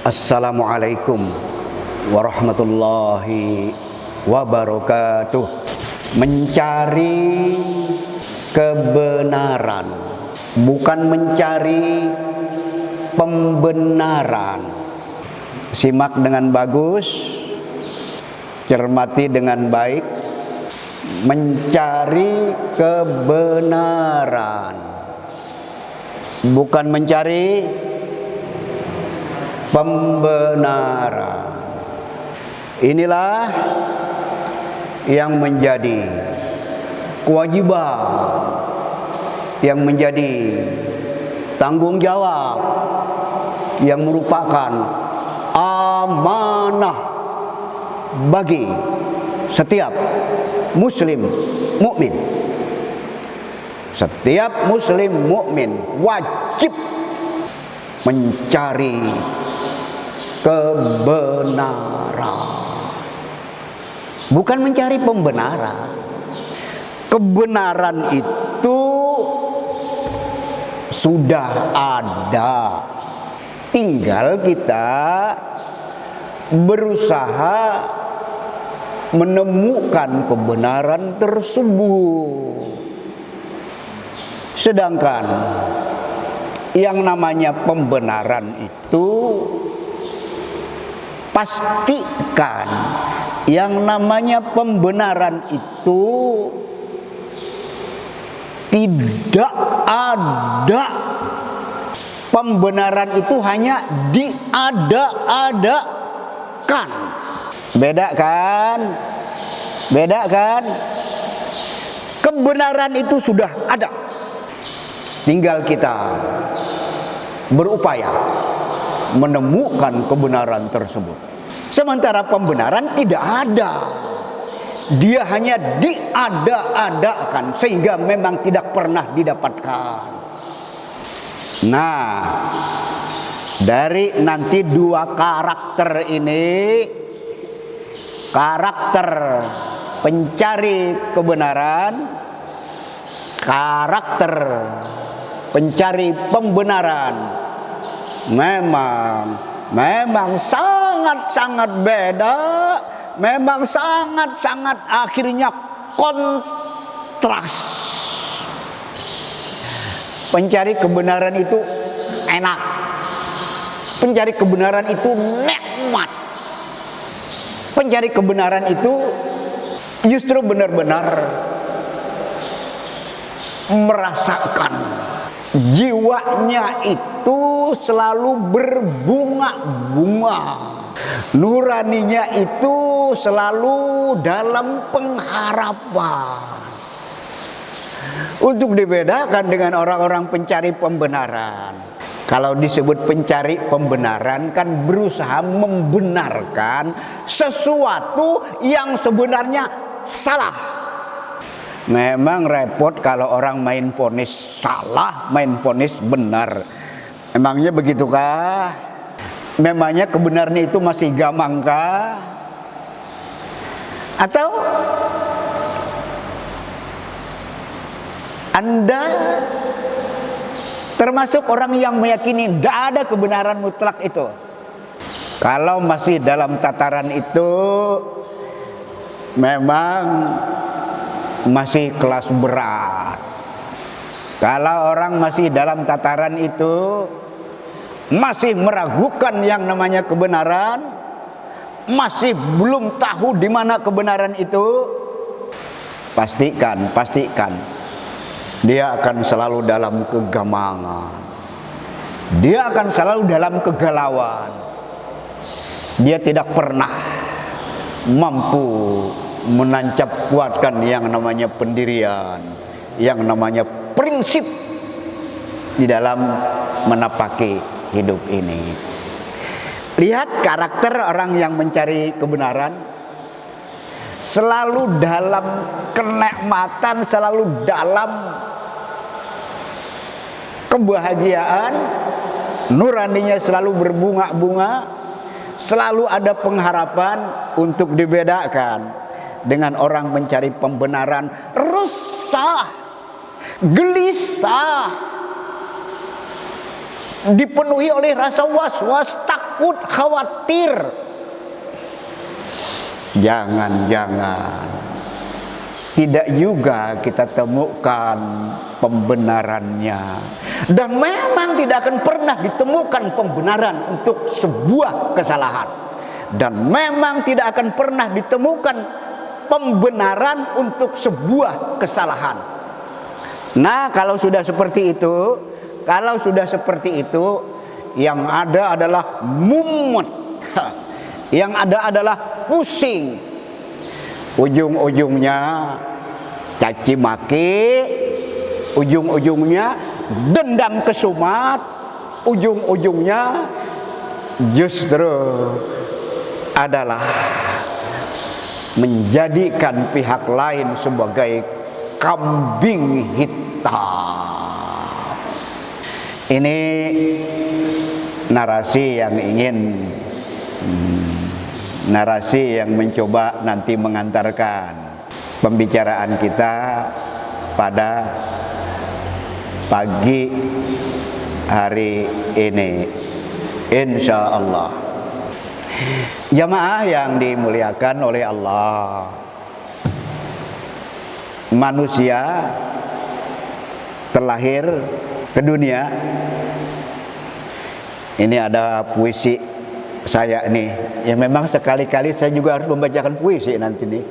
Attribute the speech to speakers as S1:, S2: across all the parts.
S1: Assalamualaikum warahmatullahi wabarakatuh. Mencari kebenaran, bukan mencari pembenaran. Simak dengan bagus, cermati dengan baik. Mencari kebenaran, bukan mencari pembenaran. Inilah yang menjadi kewajiban, yang menjadi tanggung jawab, yang merupakan amanah bagi setiap muslim mukmin. Setiap muslim mukmin wajib mencari kebenaran, bukan mencari pembenaran. Kebenaran itu sudah ada, tinggal kita berusaha menemukan kebenaran tersebut. Sedangkan yang namanya pembenaran itu, pastikan yang namanya pembenaran itu tidak ada. Pembenaran itu hanya diada-adakan. Beda kan? Beda kan? Kebenaran itu sudah ada, tinggal kita berupaya menemukan kebenaran tersebut. Sementara pembenaran tidak ada, dia hanya diada-adakan sehingga memang tidak pernah didapatkan. Nah, dari nanti dua karakter ini, karakter pencari kebenaran, karakter pencari pembenaran, memang sangat-sangat beda, memang sangat-sangat akhirnya kontras. Pencari kebenaran itu enak, pencari kebenaran itu nikmat, pencari kebenaran itu justru benar-benar merasakan jiwanya itu selalu berbunga-bunga, nuraninya itu selalu dalam pengharapan. Untuk dibedakan dengan orang-orang pencari pembenaran, kalau disebut pencari pembenaran kan berusaha membenarkan sesuatu yang sebenarnya salah. Memang repot kalau orang main vonis salah, main vonis benar. Emangnya begitukah? Memangnya kebenarannya itu masih gamangkah? Atau Anda termasuk orang yang meyakini tidak ada kebenaran mutlak itu? Kalau masih dalam tataran itu, memang masih kelas berat. Kalau orang masih dalam tataran itu, masih meragukan yang namanya kebenaran, masih belum tahu di mana kebenaran itu, pastikan dia akan selalu dalam kegamangan, dia akan selalu dalam kegalauan. Dia tidak pernah mampu menancap kuatkan yang namanya pendirian, yang namanya prinsip di dalam menapaki hidup ini. Lihat karakter orang yang mencari kebenaran, selalu dalam kenikmatan, selalu dalam kebahagiaan, nuraninya selalu berbunga-bunga, selalu ada pengharapan. Untuk dibedakan dengan orang mencari pembenaran, resah, gelisah, dipenuhi oleh rasa was-was, takut takut, khawatir. Jangan-jangan tidak juga kita temukan pembenarannya. Dan memang tidak akan pernah ditemukan pembenaran untuk sebuah kesalahan. Dan memang tidak akan pernah ditemukan pembenaran untuk sebuah kesalahan. Nah, kalau sudah seperti itu, yang ada adalah mumet. Yang ada adalah pusing. Ujung-ujungnya caci maki, ujung-ujungnya dendam kesumat, ujung-ujungnya justru adalah menjadikan pihak lain sebagai kambing hitam. Ini narasi yang mencoba nanti mengantarkan pembicaraan kita pada pagi hari ini, insya Allah. Jamaah yang dimuliakan oleh Allah, manusia terlahir ke dunia. Ini ada puisi saya nih, ya memang sekali-kali saya juga harus membacakan puisi nanti nih.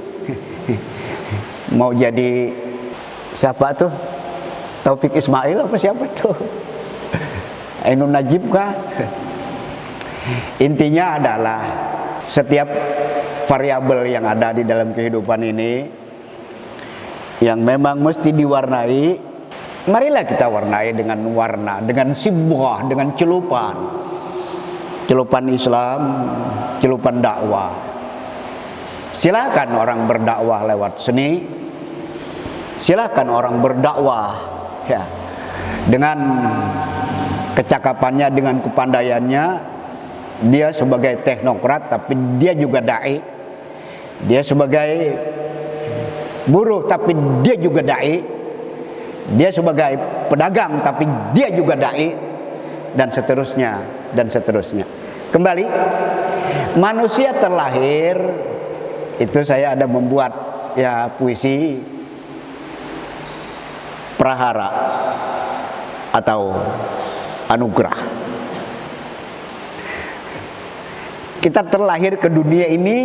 S1: Mau jadi siapa tuh? Taufik Ismail apa siapa tuh? Ainun Najib kah? Intinya adalah setiap variabel yang ada di dalam kehidupan ini yang memang mesti diwarnai, marilah kita warnai dengan warna, dengan sibghah, dengan celupan Islam, celupan dakwah. Silakan orang berdakwah lewat seni, silakan orang berdakwah ya dengan kecakapannya, dengan kepandaiannya. Dia sebagai teknokrat tapi dia juga dai. Dia sebagai buruh tapi dia juga dai. Dia sebagai pedagang tapi dia juga dai, dan seterusnya dan seterusnya. Kembali, manusia terlahir itu saya ada membuat ya puisi prahara atau anugerah. Kita terlahir ke dunia ini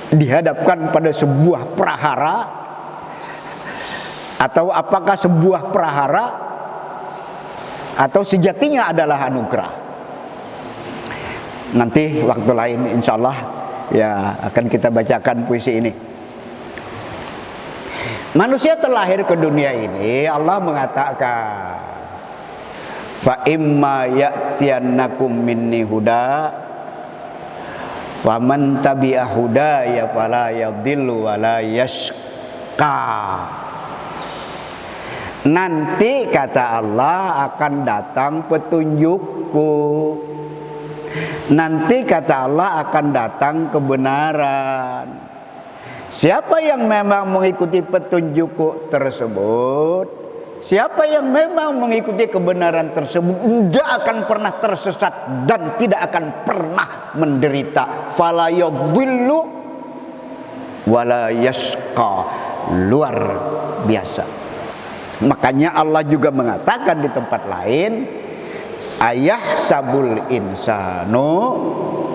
S1: dihadapkan pada sebuah prahara, atau apakah sebuah prahara atau sejatinya adalah anugerah. Nanti waktu lain insya Allah ya akan kita bacakan puisi ini. Manusia terlahir ke dunia ini, Allah mengatakan, fa imma ya'tiyannakum minni huda faman tabi'a hudaya fala yadhillu wala yashqa. Nanti kata Allah akan datang petunjukku. Nanti kata Allah akan datang kebenaran. Siapa yang memang mengikuti petunjukku tersebut, siapa yang memang mengikuti kebenaran tersebut, tidak akan pernah tersesat dan tidak akan pernah menderita. Fala yadhillu wala yashqa. Luar biasa. Makanya Allah juga mengatakan di tempat lain, ayahsabul insanu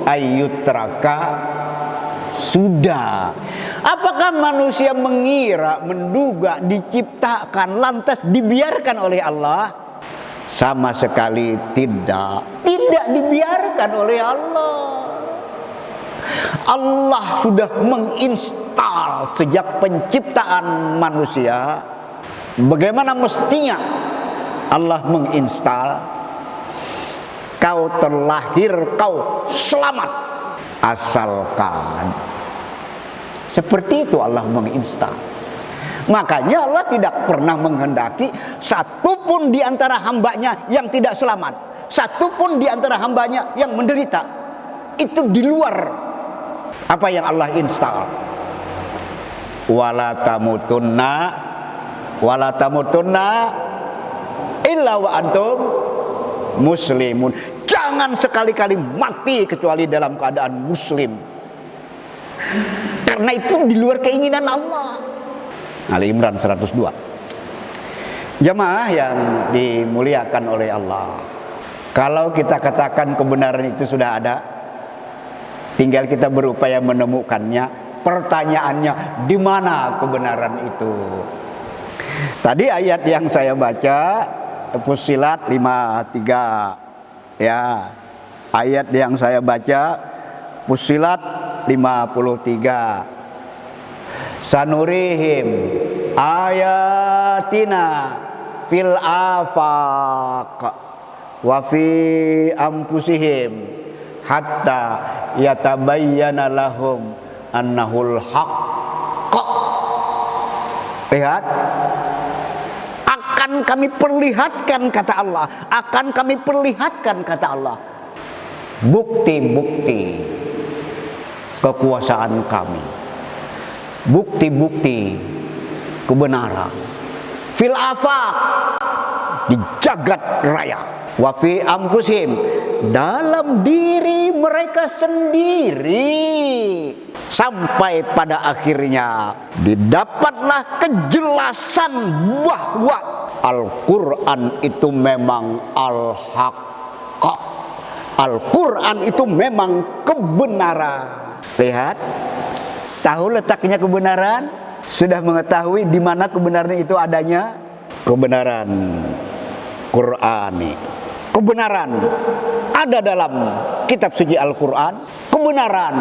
S1: ayyutraka sudah. Apakah manusia mengira, menduga, diciptakan lantas dibiarkan oleh Allah? Sama sekali tidak. Tidak dibiarkan oleh Allah. Allah sudah menginstal sejak penciptaan manusia. Bagaimana mestinya Allah menginstal? Kau terlahir, kau selamat, asalkan. Seperti itu Allah menginstal. Makanya Allah tidak pernah menghendaki satupun di antara hambanya yang tidak selamat, satupun di antara hambanya yang menderita. Itu di luar apa yang Allah instal. Wala tamutunna illa wa antum muslimun. jangan sekali-kali mati kecuali dalam keadaan muslim. Karena itu di luar keinginan Allah. Ali Imran 102. Jamaah yang dimuliakan oleh Allah, kalau kita katakan kebenaran itu sudah ada, tinggal kita berupaya menemukannya. Pertanyaannya, di mana kebenaran itu? Tadi ayat yang saya baca Fussilat 53, ya. Ayat yang saya baca Fussilat 53. Sanurihim ayatina fil afaq wa fi anfusihim hatta yatabayyana lahum annahul haqq. Lihat, akan kami perlihatkan kata Allah, akan kami perlihatkan kata Allah bukti-bukti kekuasaan kami, bukti-bukti kebenaran fil afaq, di jagat raya, wa fi anfusihim, dalam diri mereka sendiri, sampai pada akhirnya didapatlah kejelasan bahwa Al-Quran itu memang al-haqq, Al-Quran itu memang kebenaran. Lihat, tahu letaknya kebenaran, sudah mengetahui di mana kebenaran itu adanya. Kebenaran Qur'ani, kebenaran ada dalam kitab suci Al-Quran, kebenaran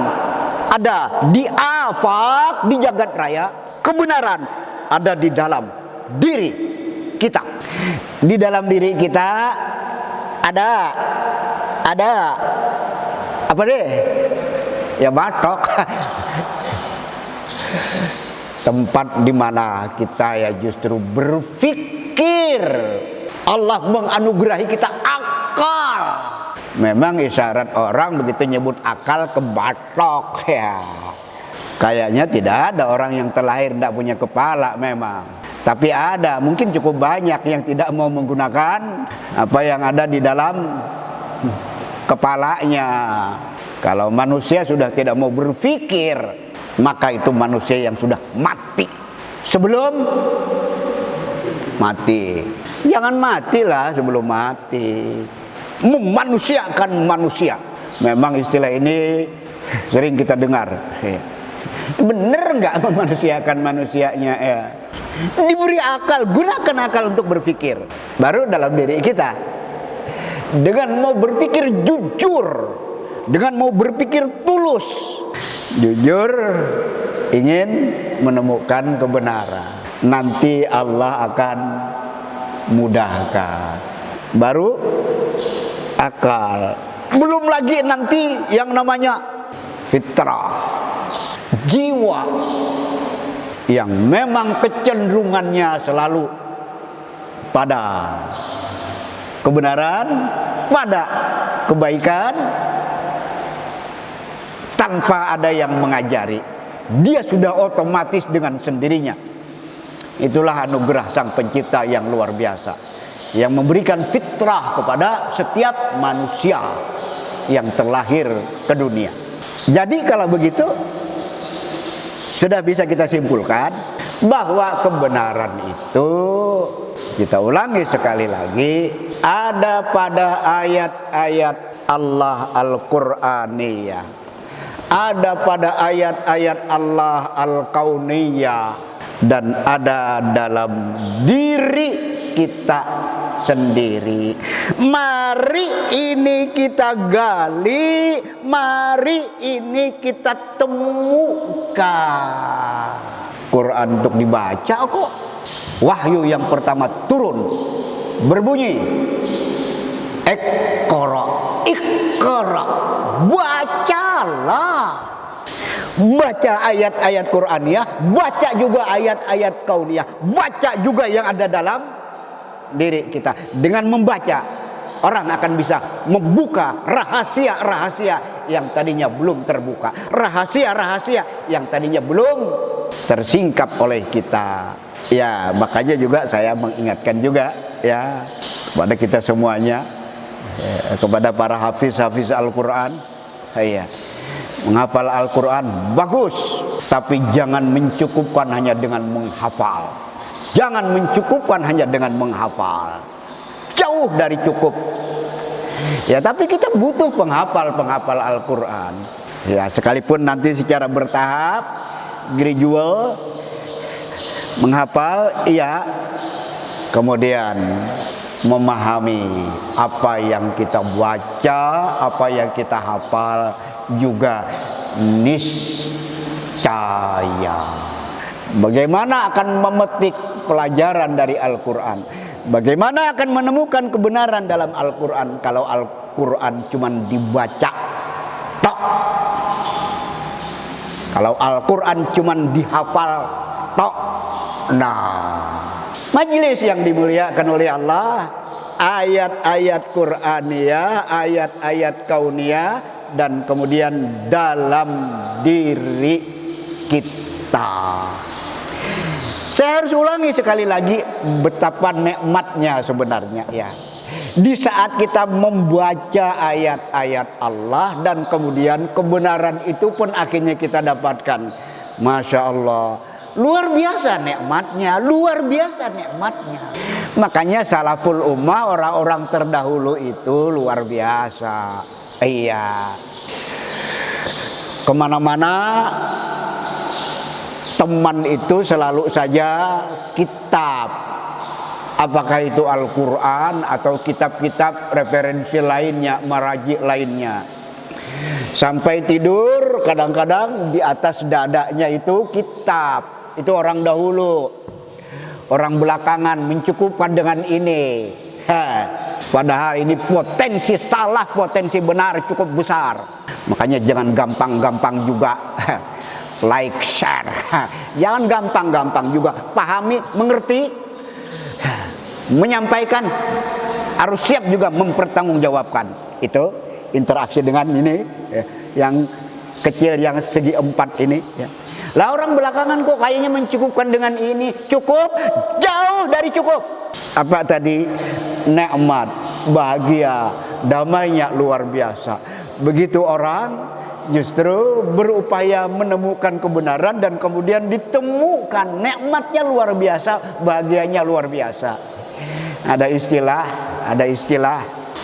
S1: ada di afaq, di jagat raya, kebenaran ada di dalam diri kita. Di dalam diri kita ada apa deh? Ya batok. Tempat di mana kita ya justru berpikir. Allah menganugerahi kita akal. Memang isyarat orang begitu nyebut akal ke batok ya. Kayaknya tidak ada orang yang terlahir tidak punya kepala memang. Tapi ada, mungkin cukup banyak yang tidak mau menggunakan apa yang ada di dalam kepalanya. Kalau manusia sudah tidak mau berpikir, maka itu manusia yang sudah mati. Sebelum mati, jangan matilah sebelum mati. Memanusiakan manusia, memang istilah ini sering kita dengar. Bener nggak memanusiakan manusianya ya? Diberi akal, gunakan akal untuk berpikir. Baru dalam diri kita, dengan mau berpikir jujur, dengan mau berpikir tulus, jujur ingin menemukan kebenaran, nanti Allah akan mudahkan. Baru akal, belum lagi nanti yang namanya fitrah, jiwa yang memang kecenderungannya selalu pada kebenaran, pada kebaikan, tanpa ada yang mengajari, dia sudah otomatis dengan sendirinya. Itulah anugerah Sang Pencipta yang luar biasa, yang memberikan fitrah kepada setiap manusia yang terlahir ke dunia. Jadi kalau begitu, sudah bisa kita simpulkan bahwa kebenaran itu, kita ulangi sekali lagi, ada pada ayat-ayat Allah Al-Qur'aniyah, ada pada ayat-ayat Allah Al-Kauniyah, dan ada dalam diri kita sendiri. Mari ini kita gali, mari ini kita temukan. Quran untuk dibaca kok. Wahyu yang pertama turun berbunyi, Iqra, Iqra, bacalah. Baca ayat-ayat Qur'aniyah, baca juga ayat-ayat kauniyah, baca juga yang ada dalam diri kita. Dengan membaca, orang akan bisa membuka rahasia-rahasia yang tadinya belum terbuka, rahasia-rahasia yang tadinya belum tersingkap oleh kita. Ya, makanya juga saya mengingatkan juga ya kepada kita semuanya, kepada para hafiz Al-Quran, iya, menghafal Al-Quran bagus, tapi jangan mencukupkan hanya dengan menghafal. Jangan mencukupkan hanya dengan menghafal, jauh dari cukup. Ya, tapi kita butuh penghafal Al-Quran. Ya, sekalipun nanti secara bertahap, gradual, menghafal, iya, kemudian memahami apa yang kita baca, apa yang kita hafal juga niscaya. Bagaimana akan memetik pelajaran dari Al-Quran? Bagaimana akan menemukan kebenaran dalam Al-Quran kalau Al-Quran cuma dibaca tok? Kalau Al-Quran cuma dihafal tok? Nah, majelis yang dimuliakan oleh Allah, ayat-ayat Qur'aniyah, ayat-ayat kauniyah, dan kemudian dalam diri kita. Saya harus ulangi sekali lagi betapa nikmatnya sebenarnya, ya, di saat kita membaca ayat-ayat Allah dan kemudian kebenaran itu pun akhirnya kita dapatkan. Masya Allah, luar biasa nikmatnya, luar biasa nikmatnya. Makanya salaful ummah, orang-orang terdahulu itu luar biasa. Iya, kemana-mana teman itu selalu saja kitab, apakah itu Al-Quran atau kitab-kitab referensi lainnya, maraji lainnya. Sampai tidur kadang-kadang di atas dadanya itu kitab. Itu orang dahulu. Orang belakangan mencukupkan dengan ini. Padahal ini potensi salah, potensi benar cukup besar. Makanya jangan gampang-gampang juga like, share. Jangan gampang-gampang juga pahami, mengerti, menyampaikan. Harus siap juga mempertanggungjawabkan. Itu interaksi dengan ini, yang kecil, yang segi 4 ini, ya. Lah orang belakangan kok kayaknya mencukupkan dengan ini. Cukup, jauh dari cukup. Apa tadi? Nikmat, bahagia, damainya luar biasa. Begitu orang justru berupaya menemukan kebenaran dan kemudian ditemukan nikmatnya luar biasa, bahagianya luar biasa. Ada istilah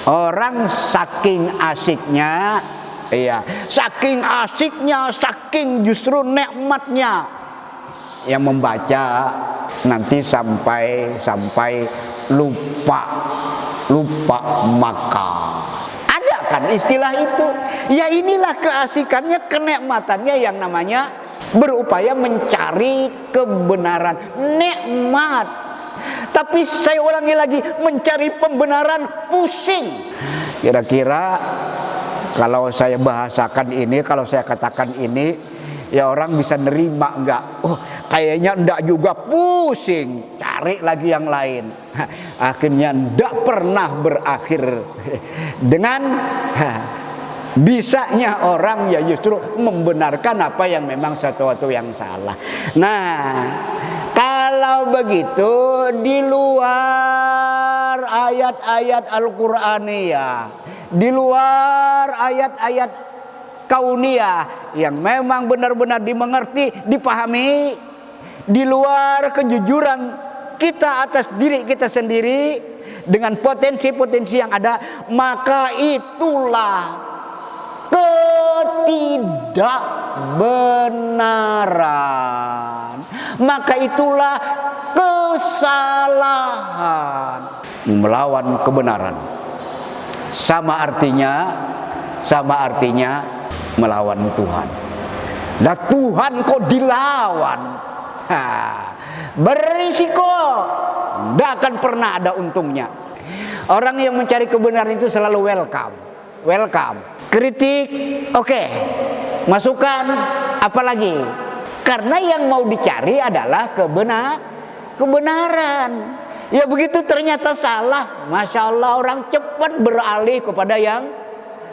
S1: orang saking asiknya, iya, saking asiknya, saking justru nikmatnya yang membaca nanti sampai lupa makan. Ada kan istilah itu? Ya inilah keasikannya, kenikmatannya yang namanya berupaya mencari kebenaran, nikmat. Tapi saya ulangi lagi, mencari pembenaran pusing. Kira-kira kalau saya bahasakan ini, kalau saya katakan ini, ya orang bisa nerima enggak? Oh, kayaknya enggak juga, pusing, cari lagi yang lain. Akhirnya enggak pernah berakhir dengan bisanya orang ya justru membenarkan apa yang memang sesuatu yang salah. Nah, kalau begitu di luar ayat-ayat Al-Qur'aniyah, di luar ayat-ayat kauniyah yang memang benar-benar dimengerti, dipahami, di luar kejujuran kita atas diri kita sendiri dengan potensi-potensi yang ada, maka itulah ketidakbenaran, maka itulah kesalahan, melawan kebenaran. Sama artinya melawan Tuhan. Nah, Tuhan kok dilawan? Berisiko, tidak akan pernah ada untungnya. Orang yang mencari kebenaran itu selalu welcome. Kritik, oke. Masukan, apalagi? Karena yang mau dicari adalah kebenaran. Ya begitu ternyata salah, Masya Allah, orang cepat beralih kepada yang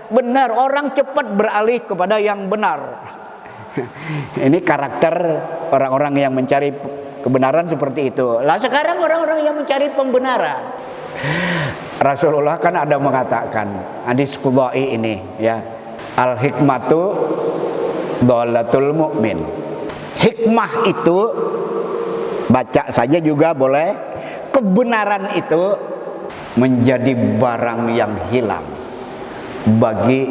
S1: benar. Orang cepat beralih kepada yang benar. Ini karakter orang-orang yang mencari kebenaran seperti itu. Lah sekarang orang-orang yang mencari pembenaran, Rasulullah kan ada mengatakan hadis qudai ini ya, al hikmatu dhalatul mu'min. Hikmah itu baca saja juga boleh, kebenaran itu menjadi barang yang hilang bagi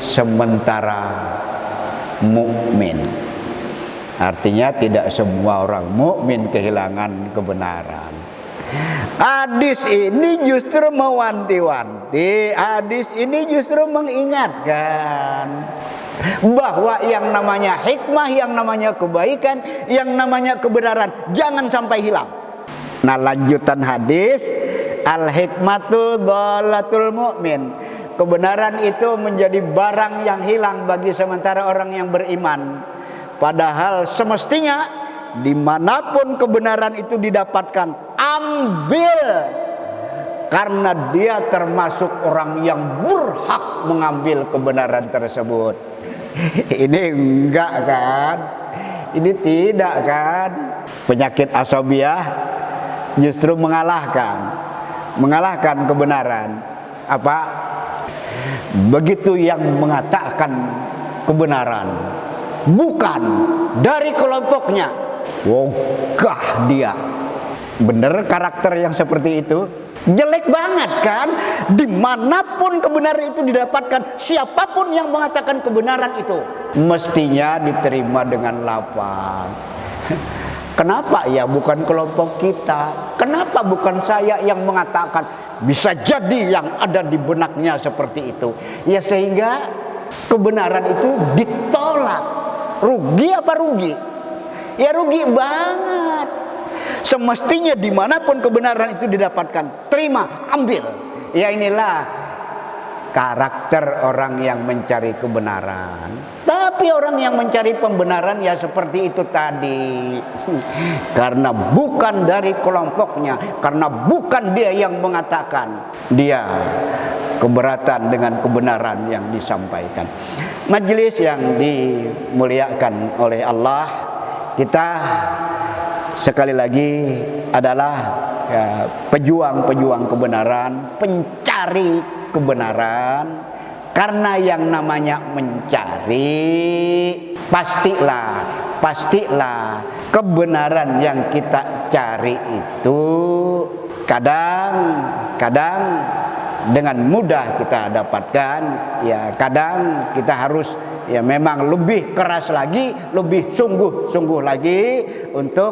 S1: sementara mukmin. Artinya tidak semua orang mukmin kehilangan kebenaran. Hadis ini justru mewanti-wanti, hadis ini justru mengingatkan bahwa yang namanya hikmah, yang namanya kebaikan, yang namanya kebenaran jangan sampai hilang. Nah, lanjutan hadis, al hikmatu dhalatul mu'min. Kebenaran itu menjadi barang yang hilang bagi sementara orang yang beriman. Padahal semestinya dimanapun kebenaran itu didapatkan, ambil, karena dia termasuk orang yang berhak mengambil kebenaran tersebut. Ini enggak kan? Ini tidak kan? Penyakit asabiah justru mengalahkan kebenaran. Apa? Begitu yang mengatakan kebenaran bukan dari kelompoknya, wogah dia. Bener karakter yang seperti itu? Jelek banget kan? Dimanapun kebenaran itu didapatkan, siapapun yang mengatakan kebenaran itu mestinya diterima dengan lapang. Kenapa ya bukan kelompok kita? Kenapa bukan saya yang mengatakan? Bisa jadi yang ada di benaknya seperti itu. Ya sehingga kebenaran itu ditolak. Rugi apa rugi? Ya rugi banget. Semestinya dimanapun kebenaran itu didapatkan, terima, ambil. Ya inilah karakter orang yang mencari kebenaran. Tapi orang yang mencari pembenaran ya seperti itu tadi. Karena bukan dari kelompoknya, karena bukan dia yang mengatakan, dia keberatan dengan kebenaran yang disampaikan. Majelis yang dimuliakan oleh Allah, kita sekali lagi adalah ya, pejuang-pejuang kebenaran, pencari kebenaran. Karena yang namanya mencari, pastilah kebenaran yang kita cari itu kadang dengan mudah kita dapatkan, ya kadang kita harus ya memang lebih keras lagi, lebih sungguh-sungguh lagi untuk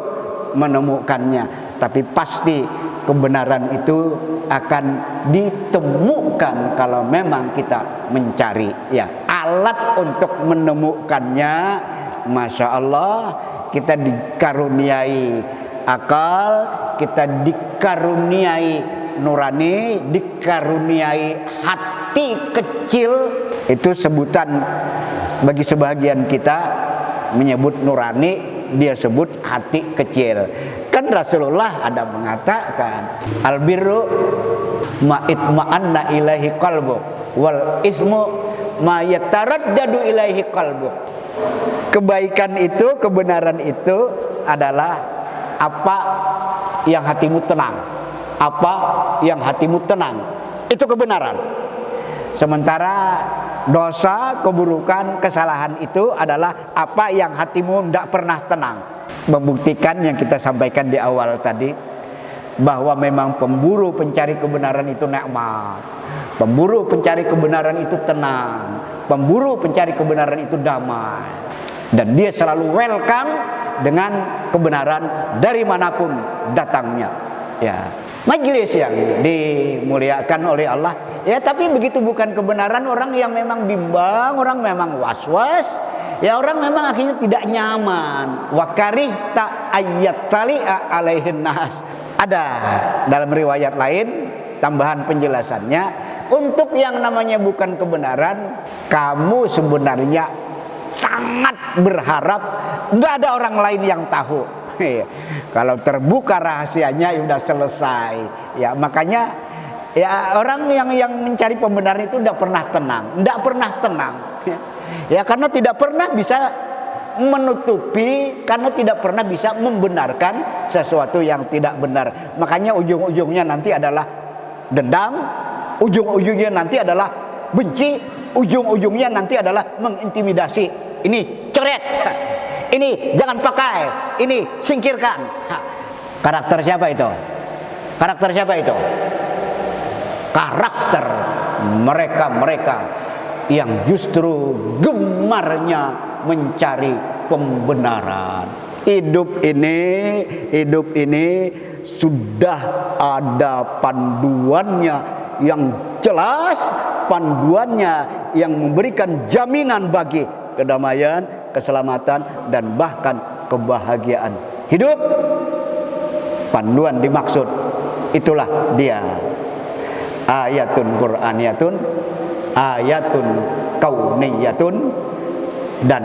S1: menemukannya. Tapi pasti kebenaran itu akan ditemukan kalau memang kita mencari. Ya, alat untuk menemukannya, Masya Allah, kita dikaruniai akal, kita dikaruniai nurani, dikaruniai hati kecil. Itu sebutan bagi sebagian kita menyebut nurani, dia sebut hati kecil. Kan Rasulullah ada mengatakan, albirru ma itma'anna ilaihi qalbu wal ismu ma yataraddadu ilaihi qalbu. Kebaikan itu, kebenaran itu adalah apa yang hatimu tenang. Apa yang hatimu tenang, itu kebenaran. Sementara dosa, keburukan, kesalahan itu adalah apa yang hatimu tidak pernah tenang. Membuktikan yang kita sampaikan di awal tadi, bahwa memang pemburu pencari kebenaran itu nikmat, pemburu pencari kebenaran itu tenang, pemburu pencari kebenaran itu damai, dan dia selalu welcome dengan kebenaran dari manapun datangnya. Ya, majelis yang dimuliakan oleh Allah. Ya, tapi begitu bukan kebenaran, orang yang memang bimbang, orang memang was-was, ya orang memang akhirnya tidak nyaman. Wa karihta ayyattali'a alaihin nas. Ada dalam riwayat lain tambahan penjelasannya, untuk yang namanya bukan kebenaran, kamu sebenarnya sangat berharap tidak ada orang lain yang tahu. Kalau terbuka rahasianya sudah selesai. Ya, makanya ya orang yang mencari pembenaran itu tidak pernah tenang, ya karena tidak pernah bisa menutupi, karena tidak pernah bisa membenarkan sesuatu yang tidak benar. Makanya ujung-ujungnya nanti adalah dendam, ujung-ujungnya nanti adalah benci, ujung-ujungnya nanti adalah mengintimidasi. Ini coret, ini jangan pakai, ini singkirkan. Karakter siapa itu? Karakter siapa itu? Karakter mereka-mereka yang justru gemarnya mencari pembenaran. Hidup ini sudah ada panduannya yang jelas, panduannya yang memberikan jaminan bagi kedamaian, keselamatan, dan bahkan kebahagiaan hidup. Panduan dimaksud itulah dia, ayatun Qur'aniyatun, ayatun kauniyatun, dan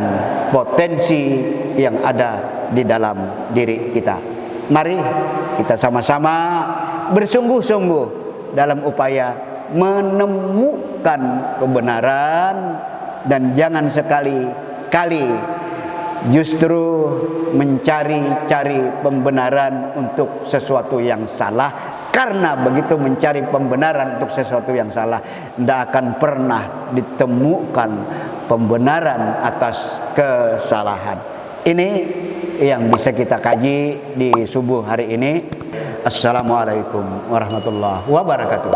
S1: potensi yang ada di dalam diri kita. Mari kita sama-sama bersungguh-sungguh dalam upaya menemukan kebenaran, dan jangan sekali-kali justru mencari-cari pembenaran untuk sesuatu yang salah. Karena begitu mencari pembenaran untuk sesuatu yang salah, tidak akan pernah ditemukan pembenaran atas kesalahan. Ini yang bisa kita kaji di subuh hari ini. Assalamualaikum warahmatullahi wabarakatuh.